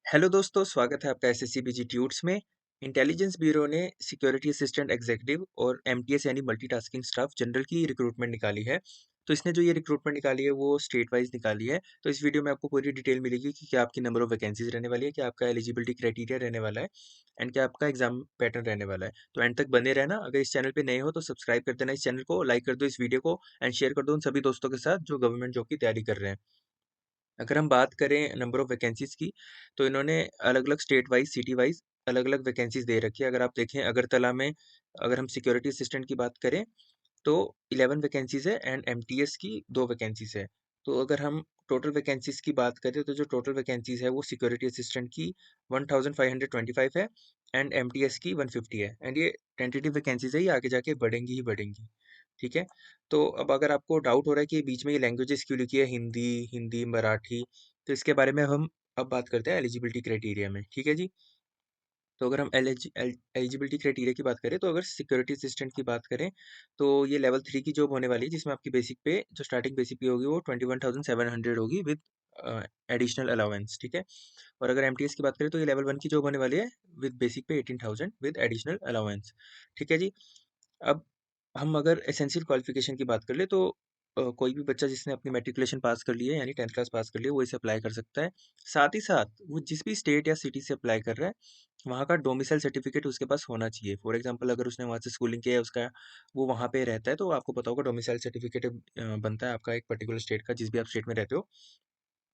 Hello दोस्तों, स्वागत है आपका एसएससी बीजी ट्यूट्स में। इंटेलिजेंस ब्यूरो ने सिक्योरिटी असिस्टेंट एग्जीक्यूटिव और एमटीएस यानी मल्टीटास्किंग स्टाफ जनरल की रिक्रूटमेंट निकाली है। तो इसने जो ये रिक्रूटमेंट निकाली है वो स्टेट वाइज निकाली है। तो इस वीडियो में आपको पूरी डिटेल मिलेगी कि क्या आपकी नंबर ऑफ वैकेंसीज रहने वाली है, क्या आपका एलिजिबिलिटी क्राइटेरिया रहने वाला है एंड क्या आपका एग्जाम पैटर्न रहने वाला है। तो एंड तक बने रहना। अगर इस चैनल पे नए हो तो सब्सक्राइब कर देना इस चैनल को, लाइक कर दो इस वीडियो को एंड शेयर कर दो उन सभी दोस्तों के साथ जो गवर्नमेंट जॉब की तैयारी कर रहे हैं। अगर हम बात करें नंबर ऑफ वैकेंसीज की, तो इन्होंने अलग अलग स्टेट वाइज सिटी वाइज अलग अलग वैकेंसीज दे रखी है। अगर आप देखें अगरतला में, अगर हम सिक्योरिटी असिस्टेंट की बात करें तो 11 वैकेंसीज है एंड एमटीएस की 2 वैकेंसीज है। तो अगर हम टोटल वैकेंसीज की बात करें तो जो टोटल वैकेंसीज है वो सिक्योरिटी असिस्टेंट की 1525 है एंड एमटीएस की 150 है एंड ये टेंटेटिव वैकेंसीज है, ये आगे जाके बढ़ेंगी ही बढ़ेंगी। ठीक है। तो अब अगर आपको डाउट हो रहा है कि बीच में ये लैंग्वेजेस क्यों लिखी है, हिंदी हिंदी मराठी, तो इसके बारे में हम अब बात करते हैं एलिजिबिलिटी क्राइटेरिया में। ठीक है जी। तो अगर हम एलिजिबिलिटी क्राइटेरिया की बात करें तो अगर सिक्योरिटी असिस्टेंट की बात करें तो ये लेवल 3 की जॉब होने वाली है, जिसमें आपकी बेसिक पे जो स्टार्टिंग बेसिक पे होगी वो 21,700 होगी विद एडिशनल अलाउंस। ठीक है। और अगर एमटीएस की बात करें तो ये लेवल 1 की जॉब होने वाली है विद बेसिक पे 18,000 विद एडिशनल अलाउंस। ठीक है जी। अब हम अगर एसेंशियल क्वालिफिकेशन की बात कर ले तो कोई भी बच्चा जिसने अपनी मैट्रिकुलेशन पास कर ली है यानी 10th क्लास पास कर ली है वो इसे अप्लाई कर सकता है। साथ ही साथ वो जिस भी स्टेट या सिटी से अप्लाई कर रहा है वहाँ का डोमिसाइल सर्टिफिकेट उसके पास होना चाहिए। फॉर एग्जांपल अगर उसने वहाँ से स्कूलिंग किया है, उसका वो वहाँ पे रहता है, तो आपको पता होगा डोमिसाइल सर्टिफिकेट बनता है आपका एक पर्टिकुलर स्टेट का, जिस भी आप स्टेट में रहते हो।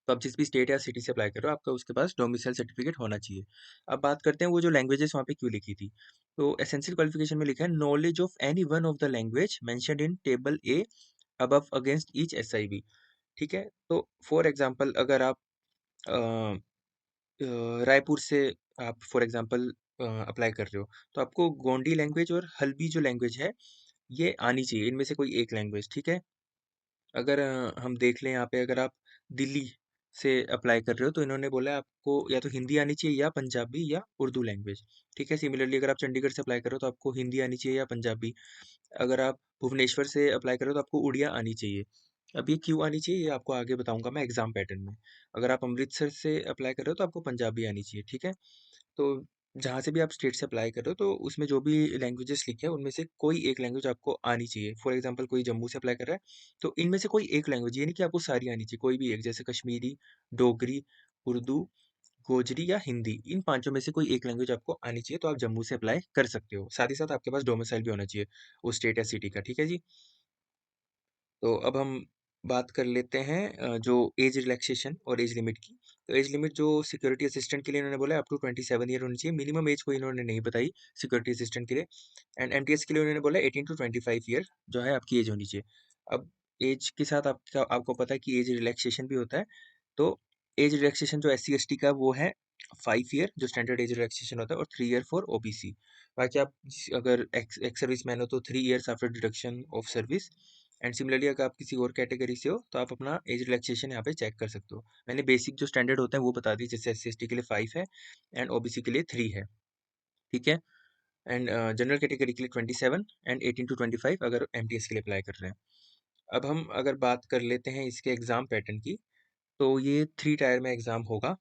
तो आप जिस भी स्टेट या सिटी से अप्लाई कर रहे हो आपका उसके पास डोमिसाइल सर्टिफिकेट होना चाहिए। अब बात करते हैं वो जो लैंग्वेजेस वहाँ पे क्यों लिखी थी। तो एसेंशियल क्वालिफिकेशन में लिखा है knowledge of any one of the language mentioned in table A above against each SIB. ठीक है। तो फॉर एग्जांपल अगर आप अ, रायपुर से आप फॉर एग्जांपल अप्लाई कर रहे हो तो आपको गोंडी लैंग्वेज और हल्बी जो लैंग्वेज है ये आनी चाहिए, इनमें से कोई एक लैंग्वेज। ठीक है। अगर हम देख लें यहाँ पे, अगर आप दिल्ली से अप्लाई कर रहे हो तो इन्होंने बोला है आपको या तो हिंदी आनी चाहिए या पंजाबी या उर्दू लैंग्वेज। ठीक है। सिमिलरली अगर आप चंडीगढ़ से अप्लाई कर रहे हो तो आपको हिंदी आनी चाहिए या पंजाबी। अगर आप भुवनेश्वर से अप्लाई कर रहे हो तो आपको उड़िया आनी चाहिए। अब ये क्यों आनी चाहिए ये आपको आगे बताऊंगा मैं एग्जाम पैटर्न में। अगर आप अमृतसर से अप्लाई कर रहे हो तो आपको पंजाबी आनी चाहिए। ठीक है। तो जहाँ से भी आप स्टेट से अप्लाई कर रहे हो तो उसमें जो भी लैंग्वेजेस लिखे हैं उनमें से कोई एक लैंग्वेज आपको आनी चाहिए। फॉर एग्जांपल कोई जम्मू से अप्लाई कर रहा है तो इनमें से कोई एक लैंग्वेज, ये नहीं कि आपको सारी आनी चाहिए, कोई भी एक, जैसे कश्मीरी, डोगरी, उर्दू, गोजरी या हिंदी, इन पांचों में से कोई एक लैंग्वेज आपको आनी चाहिए तो आप जम्मू से अप्लाई कर सकते हो। साथ ही साथ आपके पास डोमिसाइल भी होना चाहिए उस स्टेट या सिटी का। ठीक है जी। तो अब हम बात कर लेते हैं जो एज रिलैक्सेशन और एज लिमिट की। तो एज लिमिट जो सिक्योरिटी असिस्टेंट के लिए इन्होंने बोला है अप टू 27 ईयर होनी चाहिए। मिनिमम एज को इन्होंने नहीं बताई सिक्योरिटी असिस्टेंट के लिए। एंड एमटीएस के लिए उन्होंने बोला 18 to 25 ईयर जो है आपकी एज होनी चाहिए। अब एज के साथ आपको पता है कि एज रिलैक्सेशन भी होता है। तो एज रिलैक्सेशन जो SC ST का वो है 5 ईयर जो स्टैंडर्ड एज रिलैक्सेशन होता है, और 3 ईयर फॉर ओबीसी। बाकी आप अगर एक्स सर्विस मैन हो तो 3 years after deduction of service. And similarly अगर आप किसी और कैटेगरी से हो तो आप अपना एज रिलैक्सेशन यहाँ पे चेक कर सकते हो। मैंने बेसिक जो स्टैंडर्ड होता है वो बता दी, जैसे SC ST के लिए 5 है एंड ओबीसी के लिए 3 है। ठीक है। एंड जनरल कैटेगरी के लिए 27 एंड 18 to 25 अगर एमटीएस के लिए अप्लाई कर रहे हैं। अब हम अगर बात कर लेते हैं इसके एग्जाम पैटर्न की, तो ये 3 टायर में एग्जाम होगा।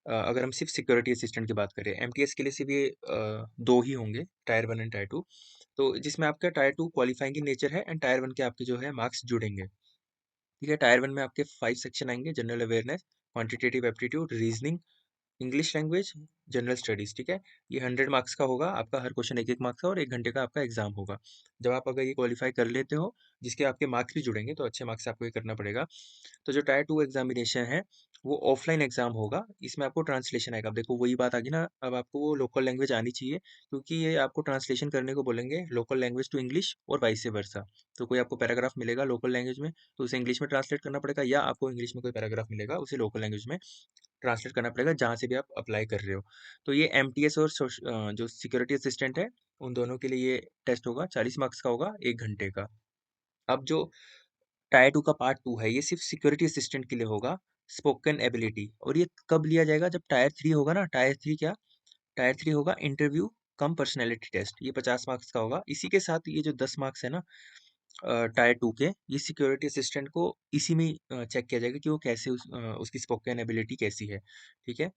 अगर हम सिर्फ सिक्योरिटी असिस्टेंट की बात करें, एमटीएस के लिए सिर्फ ये दो ही होंगे, टायर 1 एंड टायर 2। तो जिसमें आपका टायर 2 क्वालिफाइंग इन नेचर है एंड टायर 1 के आपके जो है मार्क्स जुड़ेंगे। ठीक है। टायर 1 में आपके 5 सेक्शन आएंगे, general awareness, quantitative aptitude, reasoning, English language, general studies. ठीक है। ये 100 मार्क्स का होगा आपका, हर क्वेश्चन 1-1 मार्क्स का, और 1 घंटे का आपका एग्जाम होगा। जब आप अगर ये क्वालिफाई कर लेते हो, जिसके आपके मार्क्स भी जुड़ेंगे, तो अच्छे मार्क्स से आपको ये करना पड़ेगा। तो जो टायर 2 एग्जामिनेशन है वो ऑफलाइन एग्जाम होगा। इसमें आपको ट्रांसलेशन आएगा। अब देखो वही बात आ गई ना, अब आपको वो लोकल लैंग्वेज आनी चाहिए, क्योंकि ये आपको ट्रांसलेशन करने को बोलेंगे लोकल लैंग्वेज टू इंग्लिश और वाइस वर्सा। तो कोई आपको पैराग्राफ मिलेगा लोकल लैंग्वेज में तो उसे इंग्लिश में ट्रांसलेट करना पड़ेगा, या आपको इंग्लिश में कोई पैराग्राफ मिलेगा उसे लोकल लैंग्वेज में ट्रांसलेट करना पड़ेगा जहाँ से भी आप अप्लाई कर रहे हो। तो ये एमटीएस और जो सिक्योरिटी असिस्टेंट है उन दोनों के लिए ये टेस्ट होगा, 40 मार्क्स का होगा, 1 घंटे का। अब जो टायर 2 का पार्ट 2 है ये सिर्फ सिक्योरिटी असिस्टेंट के लिए होगा, स्पोकन एबिलिटी। और ये कब लिया जाएगा, जब टायर 3 होगा ना। टायर 3 क्या, टायर 3 होगा इंटरव्यू कम पर्सनैलिटी टेस्ट, ये 50 मार्क्स का होगा। इसी के साथ ये जो 10 मार्क्स है ना टायर 2 के, ये सिक्योरिटी असिस्टेंट को इसी में चेक किया जाएगा कि वो कैसे उसकी स्पोकन एबिलिटी कैसी है। ठीक है।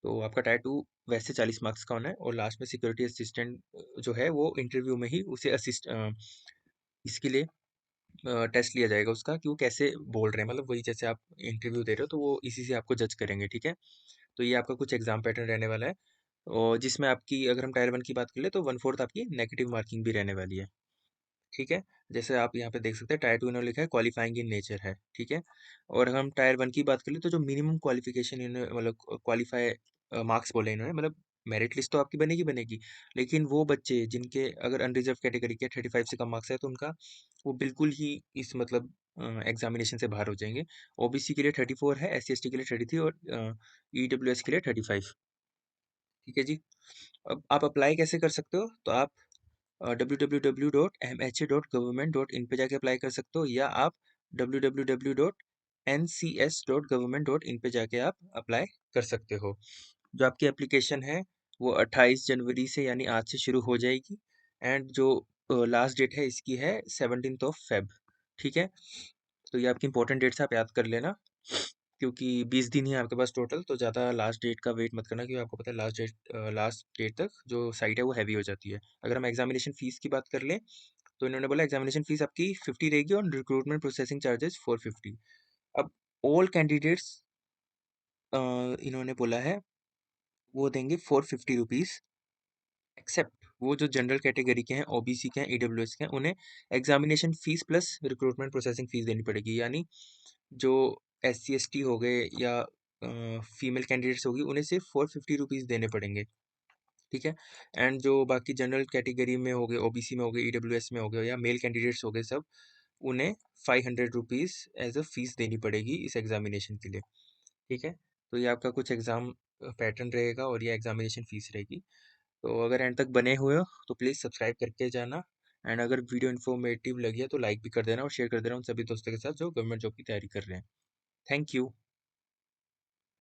तो आपका टायर 2 वैसे 40 मार्क्स का होना है और लास्ट में सिक्योरिटी असिस्टेंट जो है वो इंटरव्यू में ही उसे इसके लिए टेस्ट लिया जाएगा उसका कि वो कैसे बोल रहे हैं, मतलब वही जैसे आप इंटरव्यू दे रहे हो तो वो इसी से आपको जज करेंगे, ठीक है। तो ये आपका कुछ एग्जाम पैटर्न रहने वाला है और जिसमें आपकी अगर हम टायर 1 की बात कर ले तो 1/4 आपकी नेगेटिव मार्किंग भी रहने वाली है, ठीक है। जैसे आप यहाँ पे देख सकते हैं टायर 2 इन्होंने लिखा है क्वालिफाइंग इन नेचर है, ठीक है। और अगर हम टायर 1 की बात कर ले तो जो मिनिमम क्वालिफिकेशन इन्होंने मतलब क्वालिफाई मार्क्स बोले इन्होंने, मतलब मेरिट लिस्ट तो आपकी बनेगी बनेगी, लेकिन वो बच्चे जिनके अगर अनरिजर्व कैटेगरी के 35 से कम मार्क्स है तो उनका वो बिल्कुल ही इस मतलब एग्जामिनेशन से बाहर हो जाएंगे। ओबीसी के लिए 34 है, एस सी के लिए 33 और ईडब्ल्यूएस के लिए 35, ठीक है जी। अब आप अप्लाई कैसे कर सकते हो, तो आप www.mha.government.in पे जाके अप्लाई कर सकते हो या आप www.ncs.government.in पे जाके आप अप्लाई कर सकते हो। जो आपकी एप्लीकेशन है वो 28 जनवरी से यानी आज से शुरू हो जाएगी एंड जो लास्ट डेट है इसकी है 17 ऑफ फेब, ठीक है। तो ये आपकी इंपॉर्टेंट डेट्स आप याद कर लेना क्योंकि 20 दिन ही है आपके पास टोटल, तो ज़्यादा लास्ट डेट का वेट मत करना क्योंकि आपको पता है लास्ट डेट तक जो साइट है वो हैवी हो जाती है। अगर हम एग्जामिनेशन फीस की बात कर लें तो इन्होंने बोला एग्जामिनेशन फीस आपकी 50 रहेगी और रिक्रूटमेंट प्रोसेसिंग चार्जेस 450। अब ऑल कैंडिडेट्स इन्होंने बोला है वो देंगे 450 रुपीज़, एक्सेप्ट वो जो जनरल कैटेगरी के हैं, ओबीसी के हैं, ईडब्ल्यूएस के हैं, उन्हें examination fees plus recruitment processing fees देनी पड़ेगी। यानी जो SC ST हो गए या फीमेल कैंडिडेट्स होगी उन्हें सिर्फ 450 रुपीज़ देने पड़ेंगे, ठीक है। एंड जो बाकी जनरल कैटेगरी में हो गए, ओबीसी में हो गए, ईडब्ल्यूएस में हो गए या मेल कैंडिडेट्स हो गए सब, उन्हें 500 रुपीज़ एज अ फीस देनी पड़ेगी इस एग्जामिनेशन के लिए, ठीक है। तो ये आपका कुछ एग्जाम पैटर्न रहेगा और ये एग्जामिनेशन फीस रहेगी। तो अगर एंड तक बने हुए हो तो प्लीज़ सब्सक्राइब करके जाना एंड अगर वीडियो इन्फॉर्मेटिव लगी है तो लाइक भी कर देना और शेयर कर देना उन सभी दोस्तों के साथ जो गवर्नमेंट जॉब की तैयारी कर रहे हैं। Thank you.